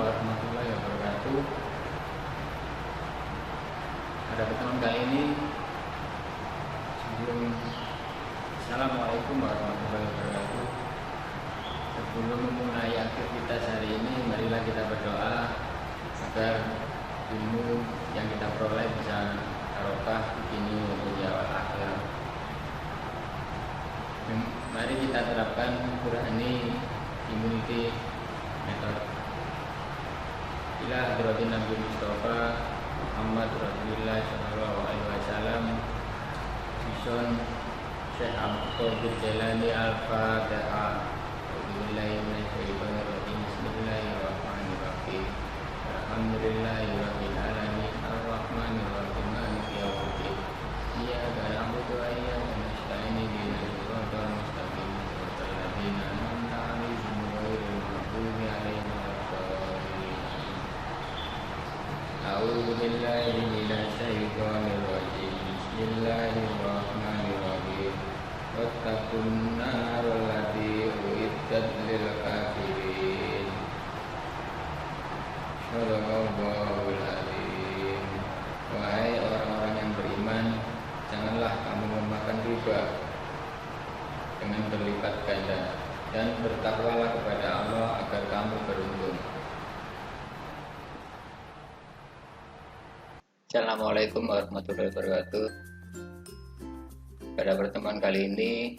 warahmatullahi wabarakatuh. Pada pertemuan kali ini, Assalamualaikum warahmatullahi wabarakatuh. Sebelum memulai aktivitas hari ini, marilah kita berdoa agar ilmu yang kita peroleh bisa barokah di sini maupun di awal akhir. Mari kita terapkan Qur'ani Immunity Method ila hadratin Nabi Mustafa Muhammad Rasulullah Sallallahu Alaihi Wasallam. Sison Syekh Abdul Qadir Jailani Al-Fatihah. Bismillahirrahmanirrahim. Alhamdulillahirabbil alamin arrahmanir rahim maliki yaumiddin. Iyyaka na'budu wa iyyaka nasta'in ihdinas siratal mustaqim siratal ladzina an'amta 'alaihim ghairil maghdubi 'alaihim waladdallin. A'udzu billahi minasy syaithanir rajim. Bismillahirrahmanirrahim. Wattaqun naral lati uiddat lil kafirin. Shadaqallahul adzim. Wahai orang-orang yang beriman, janganlah kamu memakan riba dengan berlipat ganda, dan bertakwalah kepada Allah agar kamu beruntung. Assalamualaikum warahmatullahi wabarakatuh. Pada pertemuan kali ini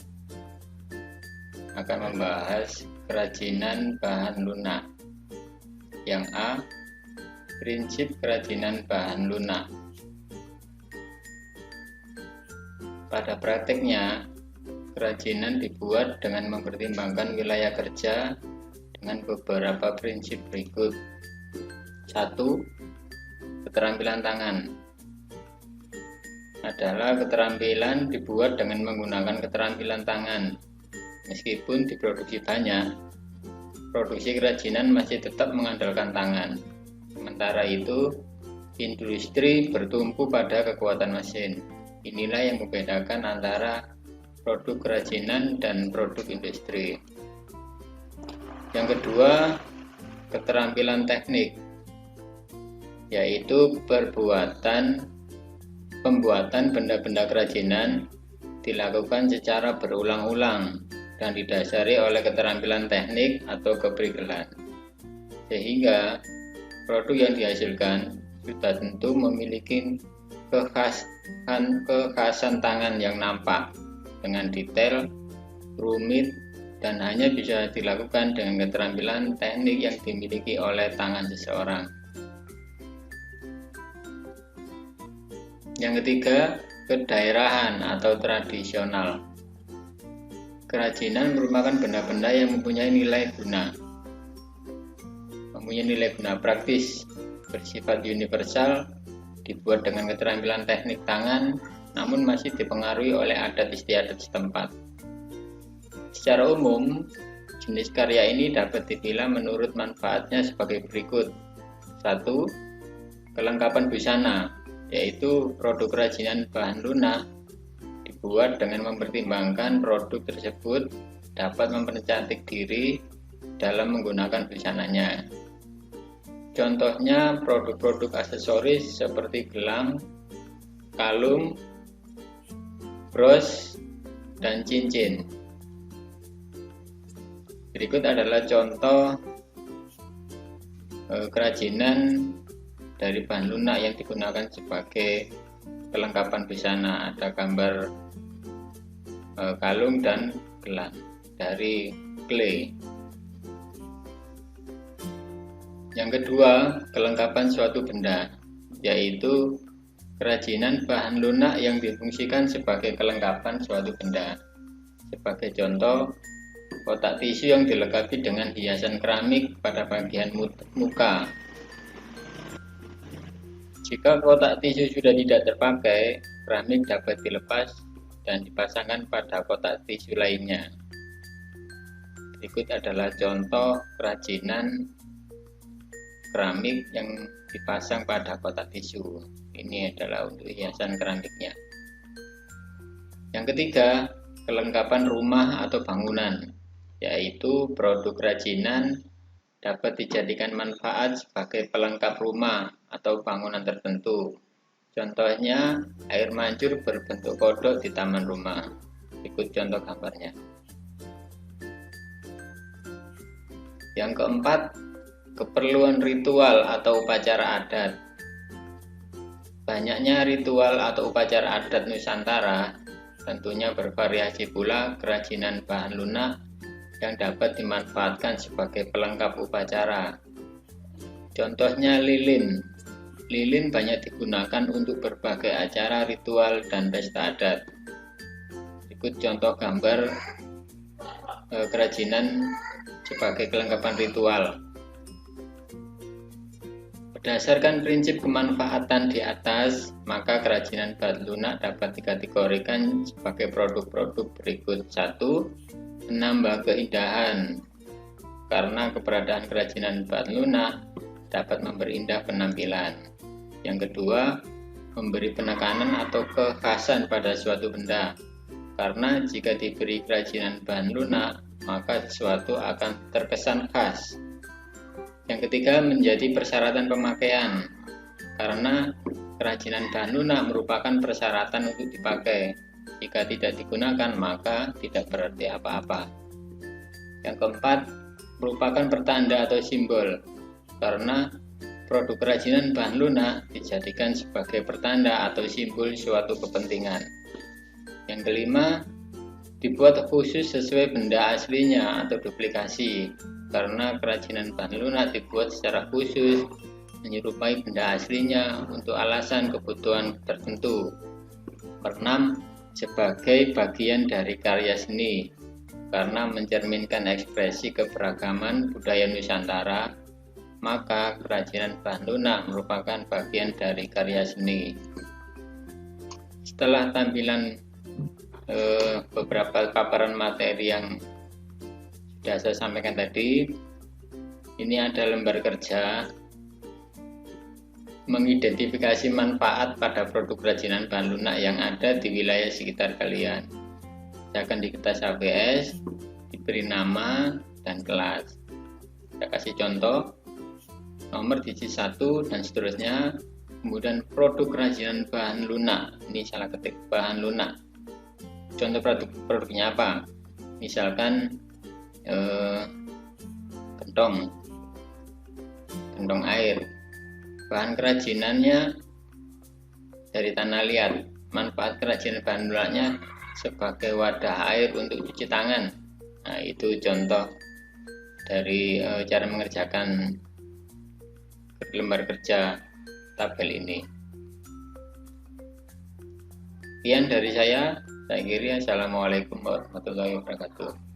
akan membahas kerajinan bahan lunak. Yang A, prinsip kerajinan bahan lunak. Pada prakteknya, kerajinan dibuat dengan mempertimbangkan wilayah kerja dengan beberapa prinsip berikut. 1. Keterampilan tangan adalah keterampilan dibuat dengan menggunakan keterampilan tangan. Meskipun diproduksi banyak, produksi kerajinan masih tetap mengandalkan tangan. Sementara itu, industri bertumpu pada kekuatan mesin. Inilah yang membedakan antara produk kerajinan dan produk industri. Yang kedua, keterampilan teknik, yaitu pembuatan benda-benda kerajinan dilakukan secara berulang-ulang dan didasari oleh keterampilan teknik atau keprigelan, sehingga produk yang dihasilkan sudah tentu memiliki kekhasan tangan yang nampak dengan detail, rumit, dan hanya bisa dilakukan dengan keterampilan teknik yang dimiliki oleh tangan seseorang. Yang ketiga, kedaerahan atau tradisional. Kerajinan merupakan benda-benda yang mempunyai nilai guna praktis, bersifat universal, dibuat dengan keterampilan teknik tangan, namun masih dipengaruhi oleh adat istiadat setempat. Secara umum, jenis karya ini dapat dipilah menurut manfaatnya sebagai berikut. 1. Kelengkapan busana, yaitu produk kerajinan bahan lunak dibuat dengan mempertimbangkan produk tersebut dapat mempercantik diri dalam menggunakan busananya. Contohnya produk-produk aksesoris seperti gelang, kalung, bros, dan cincin. Berikut adalah contoh kerajinan dari bahan lunak yang digunakan sebagai kelengkapan busana. Ada gambar kalung dan gelang dari clay. Yang kedua, kelengkapan suatu benda, yaitu kerajinan bahan lunak yang difungsikan sebagai kelengkapan suatu benda. Sebagai contoh, kotak tisu yang dilengkapi dengan hiasan keramik pada bagian muka. Jika kotak tisu sudah tidak terpakai, keramik dapat dilepas dan dipasangkan pada kotak tisu lainnya. Berikut adalah contoh kerajinan keramik yang dipasang pada kotak tisu. Ini adalah untuk hiasan keramiknya. Yang ketiga, kelengkapan rumah atau bangunan, yaitu produk kerajinan dapat dijadikan manfaat sebagai pelengkap rumah atau bangunan tertentu. Contohnya, air mancur berbentuk kodok di taman rumah. Ikut contoh gambarnya. Yang keempat, keperluan ritual atau upacara adat. Banyaknya ritual atau upacara adat Nusantara tentunya bervariasi pula kerajinan bahan lunak yang dapat dimanfaatkan sebagai pelengkap upacara. Contohnya lilin. Lilin banyak digunakan untuk berbagai acara ritual dan pesta adat. Ikut contoh gambar kerajinan sebagai kelengkapan ritual. Berdasarkan prinsip kemanfaatan di atas, maka kerajinan bahan lunak dapat dikategorikan sebagai produk-produk berikut. 1. Menambah keindahan. Karena keberadaan kerajinan bahan lunak dapat memperindah penampilan. Yang kedua, memberi penekanan atau kekhasan pada suatu benda. Karena jika diberi kerajinan bahan lunak, maka sesuatu akan terkesan khas. Yang ketiga, menjadi persyaratan pemakaian. Karena kerajinan bahan lunak merupakan persyaratan untuk dipakai. Jika tidak digunakan, maka tidak berarti apa-apa. Yang keempat, merupakan pertanda atau simbol. Karena produk kerajinan bahan lunak dijadikan sebagai pertanda atau simbol suatu kepentingan. Yang kelima, dibuat khusus sesuai benda aslinya atau duplikasi. Karena kerajinan bahan lunak dibuat secara khusus menyerupai benda aslinya untuk alasan kebutuhan tertentu. 6. Sebagai bagian dari karya seni, karena mencerminkan ekspresi keberagaman budaya Nusantara, maka kerajinan bahan lunak merupakan bagian dari karya seni. Setelah tampilan beberapa paparan materi yang sudah saya sampaikan tadi, ini ada lembar kerja mengidentifikasi manfaat pada produk kerajinan bahan lunak yang ada di wilayah sekitar kalian. Saya akan di kertas HVS, diberi nama dan kelas. Saya kasih contoh, nomor digit 1 dan seterusnya, kemudian produk kerajinan bahan lunak. Ini salah ketik, bahan lunak. Contoh produknya apa? Misalkan gentong air. Bahan kerajinannya dari tanah liat. Manfaat kerajinan bahan lunaknya sebagai wadah air untuk cuci tangan. Nah, itu contoh dari cara mengerjakan lembar kerja tabel ini. Sekian dari saya. Saya kira, assalamualaikum warahmatullahi wabarakatuh.